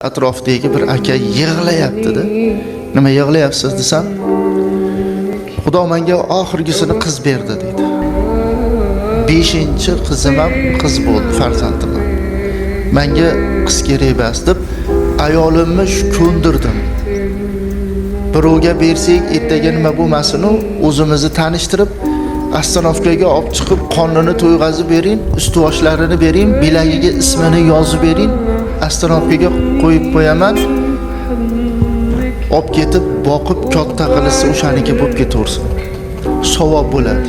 Atrofdagi bir aka yig'layapti-da. Nima yig'layapsiz desam, Xudo menga oxirgisini qiz berdi dedi. 5-qizim ham qiz bo'ldi, farzandim. Menga qiz kerak emas deb ayolimni ko'ndirdim. Birovga bersak, ertaga nima bo'lmasin-u, o'zimizni tanishtirib, astanovkaga olib chiqib, qonini to'yg'azib bering, ust-boshlarini bering, bilagiga ismini yozib bering. Astanovkaga qo'yib qo'yaman. Olib ketib, boqib katta qilsa o'shaniki bo'lib ketaversin. Savob bo'ladi.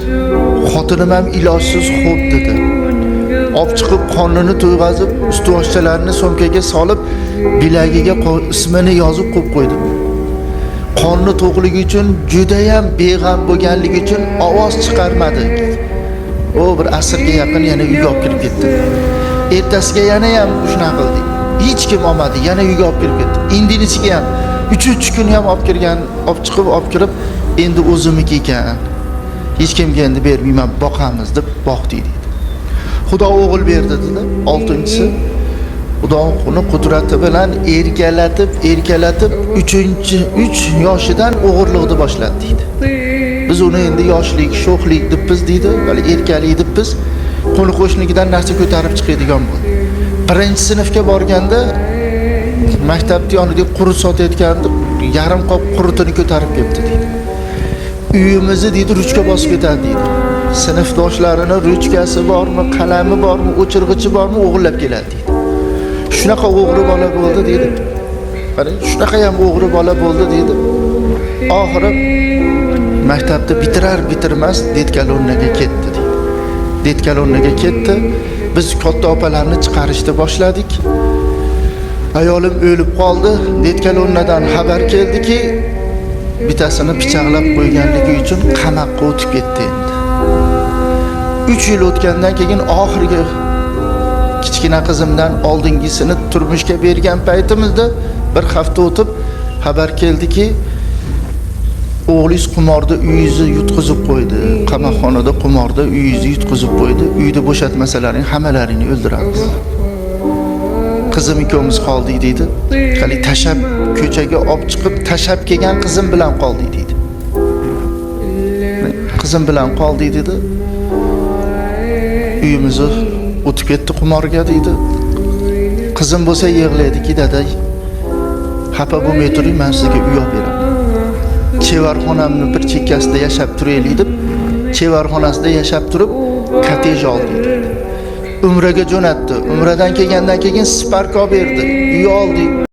Xotinim ham ilojsiz xo'p dedi. Olib chiqib qonini to'yg'azib, ust-boshchalarini so'mkaga solib, bilagiga ismini yozib qo'yib qo'ydim. Qonni to'qligi uchun juda ham beg'am bo'lganligi uchun ovoz chiqarmadi. O bir asrga yaqin yana uyga olib kirib ketdi. Ertasiga yana ham shunaqa qildi. Hech kim olmadi, yana uyga olib kirib ketdi. Indinisiga ham 3 kun ham olib kirgan, olib chiqib, olib kirib, endi o'zimniki ekan. Hech kimga endi bermayman, boqamiz deb boqdi dedi. Xudo o'g'il berdi dedi. 6-si Xudoning qudrati bilan erkalatib 3 yoshidan o'g'irlikni boshladi dedi. Biz uni endi yoshlik, sho'xlik deb biz deydi, hali erkalik deb biz qo'ni qo'shnikidan narsa ko'tarib chiqadigan bo'ldi. 1-sinfga borganda maktabda yonida qurut sotayotganda yarim qop qurutini ko'tarib kelibdi dedi. Uyimizni deydi ruchka bosib ketadi dedi. Sinfdoshlarini ruchkasi bormi, qalami bormi, o'chirg'ichi bormi o'g'irlab keladi dedi. Shunaqa o'g'ri bola bo'ldi dedi. Qarang, shunaqa ham o'g'ri bola bo'ldi dedi. Oxiri maktabda bitirmas detkalonnaga ketdi dedi. Detkalonnaga ketdi. Biz katta opalarni chiqarishni boshladik. Ayolim o'lib qoldi. Detkalonnadan xabar keldiki, bitasini pichoqlab qo'yganligi uchun qamoqqa o'tib ketdi endi. 3 yil o'tgandan keyin oxirgi kichkina qizimdan oldingisini turmushga bergan paytimizda bir hafta o'tib xabar keldiki, o'g'lingiz qimorda uyingizni yutqizib qo'ydi. Qamoqxonada qimorda uyingizni yutqizib qo'ydi. Uyda bo'shatmasalaring hammalaringni o'ldiramiz. Qizim ikkovimiz qoldik dedi. Hali tashab ko'chaga olib chiqib tashab kelgan qizim bilan qoldik dedi. Qizim bilan qoldik dedi. Uyimizni o'tib ketdi qimorga dedi. Qizim bo'lsa yig'laydiki, dada, xafa bo'lmay turing, men sizga uy olib beraman. Chevarxonamni bir chekkasida yashab turaylik deb, chevarxonasida yashab turib, kotej oldi dedi. Umraga jo'natdi. Umradan kelgandan keyin Spark olib berdi. Uy oldi.